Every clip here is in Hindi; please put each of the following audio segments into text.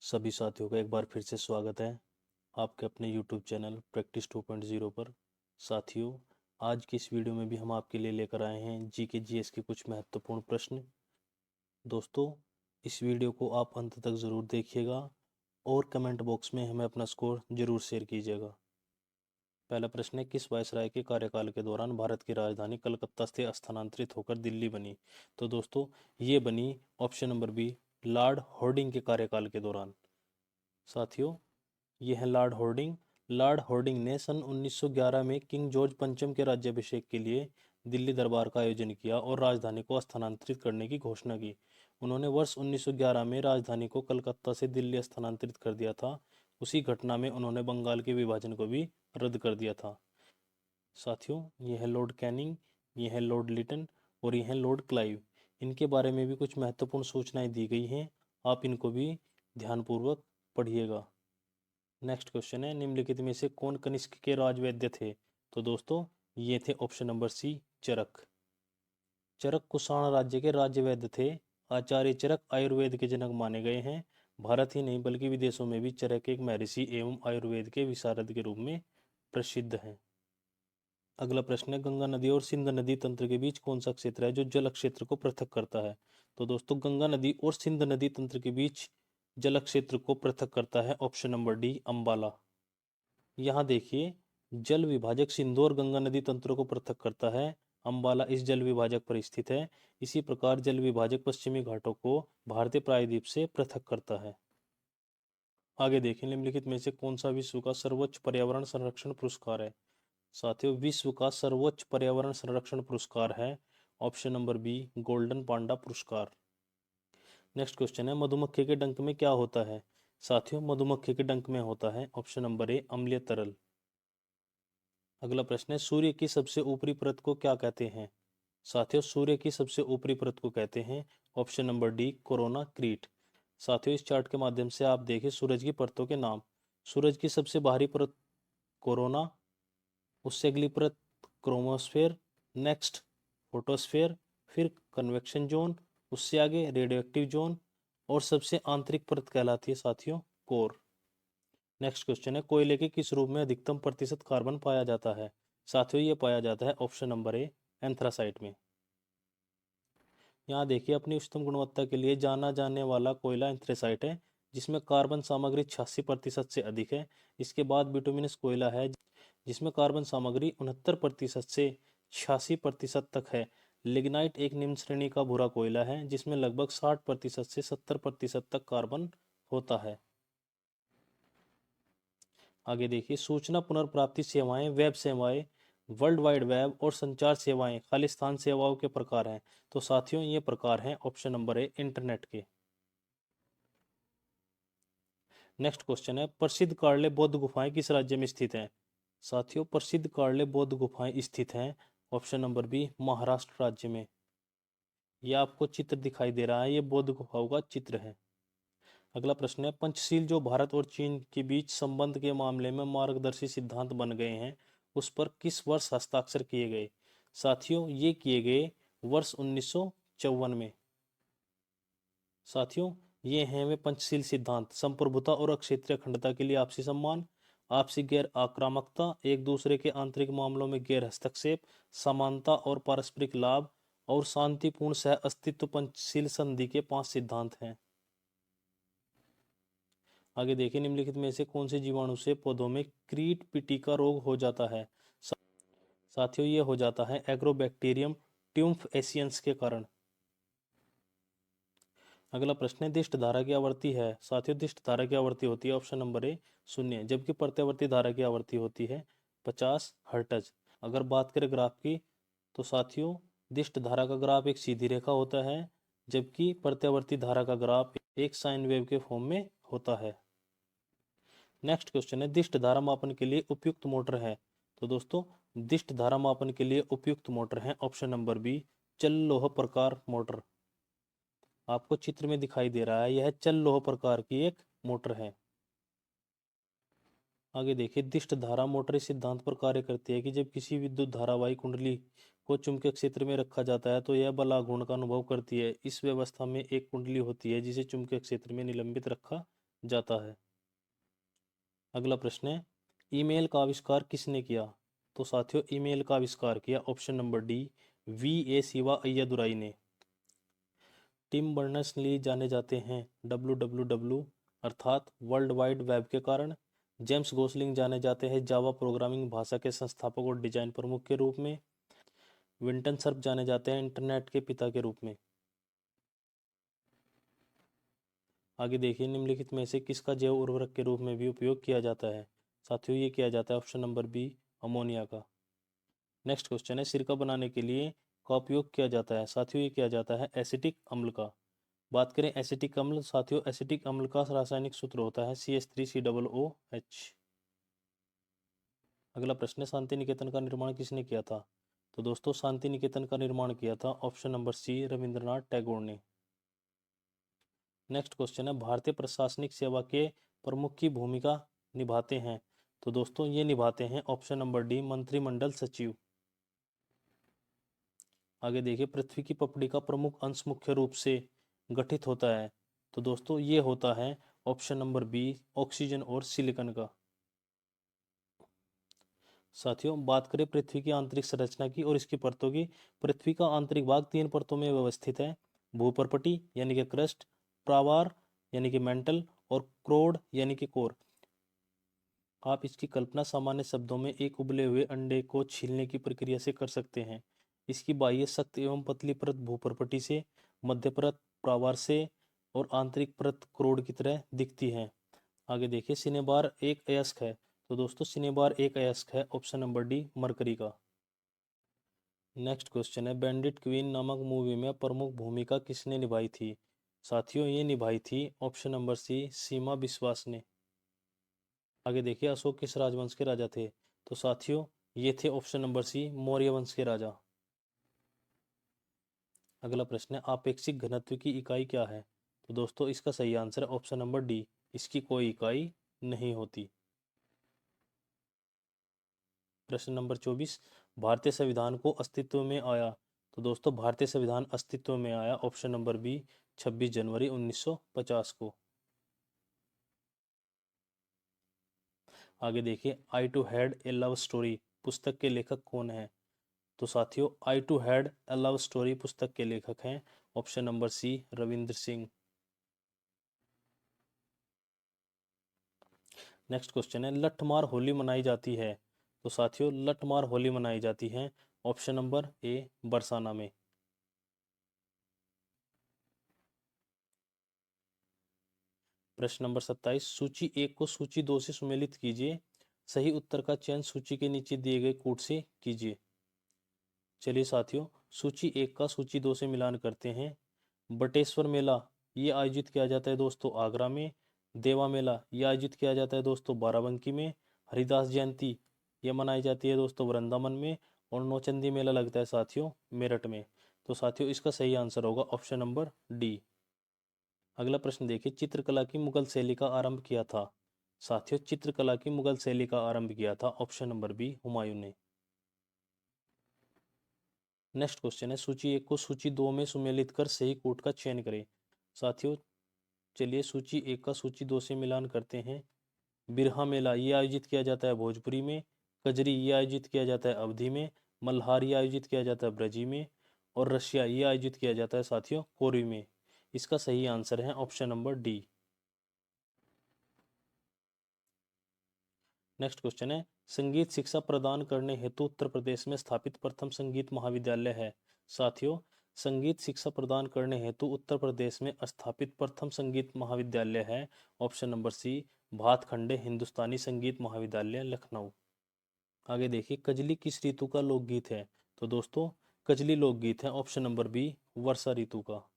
सभी साथियों का एक बार फिर से स्वागत है आपके अपने YouTube चैनल प्रैक्टिस 2.0 पर। साथियों, आज की इस वीडियो में भी हम आपके लिए लेकर आए हैं जीके जीएस के कुछ महत्वपूर्ण प्रश्न। दोस्तों, इस वीडियो को आप अंत तक ज़रूर देखिएगा और कमेंट बॉक्स में हमें अपना स्कोर ज़रूर शेयर कीजिएगा। पहला प्रश्न है, किस वायसराय के कार्यकाल के दौरान भारत की राजधानी कलकत्ता से स्थानांतरित होकर दिल्ली बनी? तो दोस्तों, ये बनी option number B, Lord Hardinge के कार्यकाल के दौरान। साथियों, ये है लॉर्ड हॉर्डिंग। लॉर्ड हॉर्डिंग ने सन 1911 में किंग जॉर्ज पंचम के राज्याभिषेक के लिए दिल्ली दरबार का आयोजन किया और राजधानी को स्थानांतरित करने की घोषणा की। उन्होंने वर्ष 1911 में राजधानी को कलकत्ता से दिल्ली स्थानांतरित कर दिया था। उसी घटना में उन्होंने बंगाल के विभाजन को भी रद्द कर दिया था। साथियों, ये है लॉर्ड कैनिंग, ये है लॉर्ड लिटन और ये है लॉर्ड क्लाइव। इनके बारे में भी कुछ महत्वपूर्ण सूचनाएं दी गई हैं, आप इनको भी ध्यानपूर्वक पढ़िएगा। नेक्स्ट क्वेश्चन है, निम्नलिखित में से कौन कनिष्क के राजवैद्य थे? तो दोस्तों, ये थे ऑप्शन नंबर सी, चरक। चरक कुषाण राज्य के राज्यवैद्य थे। आचार्य चरक आयुर्वेद के जनक माने गए हैं। भारत ही नहीं बल्कि विदेशों में भी चरक एक महर्षि एवं आयुर्वेद के विशारद के रूप में प्रसिद्ध हैं। अगला प्रश्न है, गंगा नदी और सिंध नदी तंत्र के बीच कौन सा क्षेत्र है जो जल क्षेत्र को पृथक करता है? तो दोस्तों, गंगा नदी और सिंध नदी तंत्र के बीच जल क्षेत्र को पृथक करता है ऑप्शन नंबर डी, अंबाला। यहाँ देखिए, जल विभाजक सिंधु और गंगा नदी तंत्रों को पृथक करता है। अंबाला इस जल विभाजक पर स्थित है। इसी प्रकार जल विभाजक पश्चिमी घाटों को भारतीय प्रायद्वीप से पृथक करता है। आगे देखें, निम्नलिखित में से कौन सा विश्व का सर्वोच्च पर्यावरण संरक्षण पुरस्कार है? साथियों, विश्व का सर्वोच्च पर्यावरण संरक्षण पुरस्कार है ऑप्शन नंबर बी, गोल्डन पांडा पुरस्कार। नेक्स्ट क्वेश्चन है, मधुमक्खी के डंक में क्या होता है? साथियों, मधुमक्खी के डंक में होता है ऑप्शन नंबर ए, अम्लीय तरल। अगला प्रश्न है, सूर्य की सबसे ऊपरी परत को क्या कहते हैं? साथियों, सूर्य की सबसे ऊपरी परत को कहते हैं ऑप्शन नंबर डी, कोरोना क्रीट। साथियों, इस चार्ट के माध्यम से आप देखें सूरज की परतों के नाम। सूरज की सबसे बाहरी परत कोरोना, उससे अगली परत क्रोमोस्फेयर, नेक्स्ट फोटोस्फेयर, फिर कन्वेक्शन जोन, उससे आगे रेडियो एक्टिव जोन और सबसे आंतरिक परत कहलाती है साथियों, कोर। नेक्स्ट क्वेश्चन है, कोयले के किस रूप में अधिकतम प्रतिशत कार्बन पाया जाता है? साथियों, ये पाया जाता है ऑप्शन नंबर ए, एंथ्रासाइट में। यहाँ देखिए, अपनी उच्चतम गुणवत्ता के लिए जाना जाने वाला कोयला एंथ्रेसाइट है, जिसमें कार्बन सामग्री 86% से अधिक है। इसके बाद बिटुमिनस कोयला है, जिसमें कार्बन सामग्री 69% से 86% तक है। लिग्नाइट एक निम्न श्रेणी का भूरा कोयला है, जिसमें लगभग 60% से 70% तक कार्बन होता है। आगे देखिए, सूचना पुनर्प्राप्ति सेवाएं, वेब सेवाएं, वर्ल्ड वाइड वेब और संचार सेवाएं खालिस्तान सेवाओं के प्रकार हैं। तो साथियों, ये प्रकार हैं ऑप्शन नंबर ए, इंटरनेट के। नेक्स्ट क्वेश्चन है, प्रसिद्ध कार्ले बौद्ध गुफाएं किस राज्य में स्थित हैं? साथियों, प्रसिद्ध कार्ले बौद्ध गुफाएं स्थित हैं ऑप्शन नंबर बी, महाराष्ट्र राज्य में। यह आपको चित्र दिखाई दे रहा है, ये बौद्ध गुफाओं का चित्र है। अगला प्रश्न है, पंचशील जो भारत और चीन के बीच संबंध के मामले में मार्गदर्शी सिद्धांत बन गए हैं, उस पर किस वर्ष हस्ताक्षर किए गए? साथियों, ये किए गए वर्ष 1954 में। साथियों, ये हैं वे पंचशील सिद्धांत, संप्रभुता और अक्षेत्रीय अखंडता के लिए आपसी सम्मान, आपसी गैर आक्रामकता, एक दूसरे के आंतरिक मामलों में गैर हस्तक्षेप, समानता और पारस्परिक लाभ और शांतिपूर्ण सह अस्तित्व पंचशील संधि के 5 सिद्धांत हैं। आगे देखिए, निम्नलिखित में से कौन से जीवाणु से पौधों में कीट पिटिका रोग हो जाता है? साथियों, ये हो जाता है एग्रोबैक्टीरियम ट्यूम्फ एशियंस के कारण। अगला प्रश्न है, दिष्ट धारा की आवर्ती है? साथियों, दिष्ट धारा की आवर्ती होती है ऑप्शन नंबर ए, 0, जबकि प्रत्यावर्ती धारा की आवर्ती होती है 50 हर्ट्ज। अगर बात करें ग्राफ की, तो साथियों, दिष्ट धारा का ग्राफ एक सीधी रेखा होता है, जबकि प्रत्यावर्ती धारा का ग्राफ एक साइन वेव के फॉर्म में होता है। नेक्स्ट क्वेश्चन है, दिष्ट धारा मापन के लिए उपयुक्त मोटर है? तो दोस्तों, दिष्ट धारा मापन के लिए उपयुक्त मोटर है ऑप्शन नंबर बी, चल लोह प्रकार मोटर। आपको चित्र में दिखाई दे रहा है, यह चल लोह प्रकार की एक मोटर है। आगे देखिए, दिष्ट धारा मोटर इस सिद्धांत पर कार्य करती है कि जब किसी विद्युत धारावाही कुंडली को चुंबकीय क्षेत्र में रखा जाता है तो यह बल आघूर्ण का अनुभव करती है। इस व्यवस्था में एक कुंडली होती है जिसे चुंबकीय क्षेत्र में निलंबित रखा जाता है। अगला प्रश्न है, ईमेल का आविष्कार किसने किया? तो साथियों, ईमेल का आविष्कार किया option number D, V Shiva Ayyadurai ने। टिम बर्नर्स-ली जाने जाते हैं WWW अर्थात वर्ल्ड वाइड वेब के कारण। जेम्स गोसलिंग जाने जाते हैं जावा प्रोग्रामिंग भाषा के संस्थापक और डिजाइन प्रमुख के रूप में। विंटन सर्फ जाने जाते हैं इंटरनेट के पिता के रूप में। आगे देखिए, निम्नलिखित में से किसका जैव उर्वरक के रूप में भी उपयोग किया जाता है? साथियों, ये किया जाता है ऑप्शन नंबर बी, अमोनिया का। नेक्स्ट क्वेश्चन है, सिरका बनाने के लिए का उपयोग किया जाता है? साथियों, ये किया जाता है एसिटिक अम्ल का। बात करें एसिटिक अम्ल, साथियों एसिटिक अम्ल का रासायनिक सूत्र होता है CH3COOH। अगला प्रश्न है, शांति निकेतन का निर्माण किसने किया था? तो दोस्तों, शांति निकेतन का निर्माण किया था option number C, Rabindranath Tagore ने। नेक्स्ट क्वेश्चन है, भारतीय प्रशासनिक सेवा के प्रमुख की भूमिका निभाते हैं? तो दोस्तों, ये निभाते हैं ऑप्शन नंबर डी, मंत्रिमंडल सचिव। आगे देखिए, पृथ्वी की पपड़ी का प्रमुख अंश मुख्य रूप से गठित होता है? तो दोस्तों, ये होता है ऑप्शन नंबर बी, ऑक्सीजन और सिलिकॉन का। साथियों, बात करें पृथ्वी की आंतरिक संरचना की और इसकी परतों की। पृथ्वी का आंतरिक भाग 3 परतों में व्यवस्थित है, भूपर्पटी यानी कि क्रस्ट, प्रावार यानी कि मेंटल, और क्रोड यानी कि कोर। आप इसकी कल्पना सामान्य शब्दों में एक उबले हुए अंडे को छीलने की प्रक्रिया से कर सकते हैं। इसकी बाह्य सख्त एवं पतली परत भूपर्पटी से, मध्य परत प्रावार से और आंतरिक परत क्रोड की तरह दिखती है। आगे देखिए, सिनेबार एक अयस्क है? तो दोस्तों, सिनेबार एक अयस्क है ऑप्शन नंबर डी, मरकरी का। नेक्स्ट क्वेश्चन है, बैंडिट क्वीन नामक मूवी में प्रमुख भूमिका किसने निभाई थी? साथियों, ये निभाई थी ऑप्शन नंबर सी, सीमा बिस्वास ने। आगे देखिए, अशोक किस राजवंश के राजा थे? तो साथियों, ये थे ऑप्शन नंबर सी, मौर्य वंश के राजा। अगला प्रश्न है, आपेक्षिक घनत्व की इकाई क्या है? तो दोस्तों, इसका सही आंसर है ऑप्शन नंबर डी, इसकी कोई इकाई नहीं होती। प्रश्न नंबर 24, भारतीय संविधान को अस्तित्व में आया? तो दोस्तों, भारतीय संविधान अस्तित्व में आया ऑप्शन नंबर बी, 26 जनवरी 1950 को। आगे देखिए, I too had a love story पुस्तक के लेखक कौन है? तो साथियों, I too had a love story पुस्तक के लेखक हैं option number C, Ravinder Singh. Next question है, लठमार होली मनाई जाती है? तो साथियों, लठमार होली मनाई जाती है ऑप्शन नंबर ए, बरसाना में। प्रश्न नंबर 27, सूची 1 को सूची 2 से सुमेलित कीजिए। सही उत्तर का चयन सूची के नीचे दिए गए कूट से कीजिए। चलिए साथियों, सूची 1 का सूची 2 से मिलान करते हैं। बटेश्वर मेला ये आयोजित किया जाता है दोस्तों आगरा में। देवा मेला ये आयोजित किया जाता है दोस्तों बाराबंकी में। हरिदास जयंती ये मनाई जाती है दोस्तों वृंदावन में। और नौचंदी मेला लगता है साथियों मेरठ में। तो साथियों, इसका सही आंसर होगा ऑप्शन नंबर डी। अगला प्रश्न देखिए, चित्रकला की मुगल शैली का आरंभ किया था? साथियों, चित्रकला की मुगल शैली का आरंभ किया था ऑप्शन नंबर बी, हुमायूं ने। नेक्स्ट क्वेश्चन है, सूची 1 को सूची 2 में सुमेलित कर सही कूट का चयन करें। साथियों, चलिए सूची 1 का सूची 2 से मिलान करते हैं। बिरहा मेला ये आयोजित किया जाता है भोजपुरी में। कजरी ये आयोजित किया जाता है अवधी में। मल्हार ये आयोजित किया जाता है ब्रजी में। और रशिया ये आयोजित किया जाता है साथियों कोरी में। इसका सही आंसर है option number D. Next question है, संगीत शिक्षा प्रदान करने हेतु उत्तर प्रदेश में स्थापित प्रथम संगीत महाविद्यालय है? साथियों, संगीत शिक्षा प्रदान करने हेतु उत्तर प्रदेश में स्थापित प्रथम संगीत महाविद्यालय है ऑप्शन नंबर सी, भातखंडे हिंदुस्तानी संगीत महाविद्यालय लखनऊ। आगे देखिए, कजली किस ऋतु का लोकगीत है? तो दोस्तों, कजली लोकगीत है ऑप्शन नंबर बी, वर्षा ऋतु का।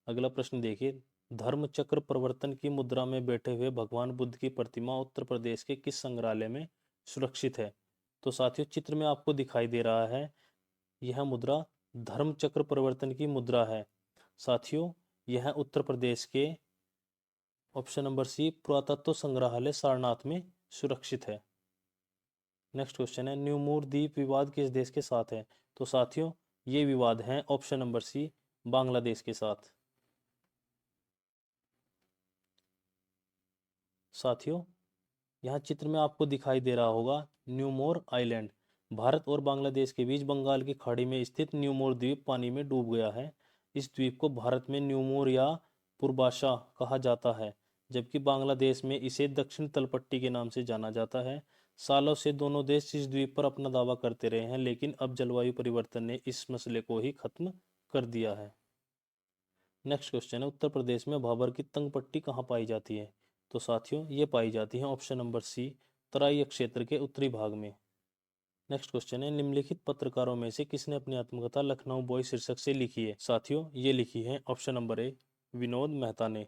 अगला प्रश्न देखिए, धर्म चक्र प्रवर्तन की मुद्रा में बैठे हुए भगवान बुद्ध की प्रतिमा उत्तर प्रदेश के किस संग्रहालय में सुरक्षित है? तो साथियों, चित्र में आपको दिखाई दे रहा है, यह मुद्रा धर्म चक्र प्रवर्तन की मुद्रा है। साथियों, यह उत्तर प्रदेश के ऑप्शन नंबर सी, पुरातत्व संग्रहालय सारनाथ में सुरक्षित है। नेक्स्ट क्वेश्चन है, न्यूमूर द्वीप विवाद किस देश के साथ है? तो साथियों, ये विवाद है ऑप्शन नंबर सी, बांग्लादेश के साथ। साथियों, यहाँ चित्र में आपको दिखाई दे रहा होगा न्यूमोर आइलैंड। भारत और बांग्लादेश के बीच बंगाल की खाड़ी में स्थित न्यूमोर द्वीप पानी में डूब गया है। इस द्वीप को भारत में न्यूमोर या पूर्वाशा कहा जाता है, जबकि बांग्लादेश में इसे दक्षिण तलपट्टी के नाम से जाना जाता है। सालों से दोनों देश इस द्वीप पर अपना दावा करते रहे हैं, लेकिन अब जलवायु परिवर्तन ने इस मसले को ही खत्म कर दिया है। नेक्स्ट क्वेश्चन है, उत्तर प्रदेश में भाबर की तंग पट्टी कहाँ पाई जाती है? तो साथियों, ये पाई जाती है ऑप्शन नंबर सी, तराई क्षेत्र के उत्तरी भाग में। नेक्स्ट क्वेश्चन है, निम्नलिखित पत्रकारों में से किसने अपनी आत्मकथा लखनऊ बॉय शीर्षक से लिखी है? साथियों, ये लिखी है option number A, Vinod Mehta ने।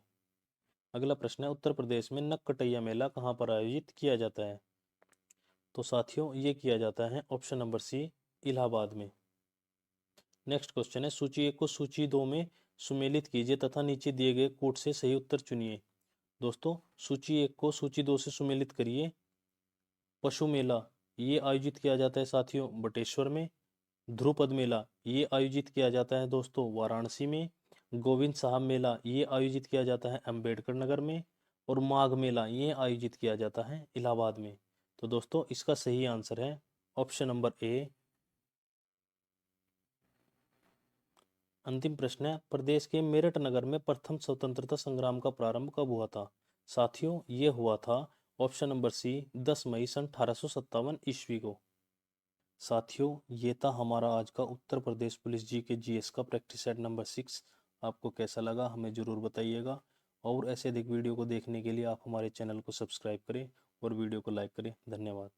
अगला प्रश्न है, उत्तर प्रदेश में नक्कटैया मेला कहाँ पर आयोजित किया जाता है? तो साथियों, ये किया जाता है ऑप्शन नंबर सी, इलाहाबाद में। नेक्स्ट क्वेश्चन है, सूची 1 को सूची 2 में सुमेलित कीजिए तथा नीचे दिए गए कोड से सही उत्तर चुनिए। दोस्तों, सूची 1 को सूची 2 से सुमेलित करिए। पशु मेला ये आयोजित किया जाता है साथियों बटेश्वर में। ध्रुपद मेला ये आयोजित किया जाता है दोस्तों वाराणसी में। गोविंद साहब मेला ये आयोजित किया जाता है अंबेडकर नगर में। और माघ मेला ये आयोजित किया जाता है इलाहाबाद में। तो दोस्तों, इसका सही आंसर है ऑप्शन नंबर ए। अंतिम प्रश्न है, प्रदेश के मेरठ नगर में प्रथम स्वतंत्रता संग्राम का प्रारंभ कब हुआ था? साथियों, ये हुआ था ऑप्शन नंबर सी, 10 मई सन 1857 ईस्वी को। साथियों, ये था हमारा आज का उत्तर प्रदेश पुलिस जी के जीएस का प्रैक्टिस सेट नंबर 6। आपको कैसा लगा हमें ज़रूर बताइएगा, और ऐसे अधिक वीडियो को देखने के लिए आप हमारे चैनल को सब्सक्राइब करें और वीडियो को लाइक करें। धन्यवाद।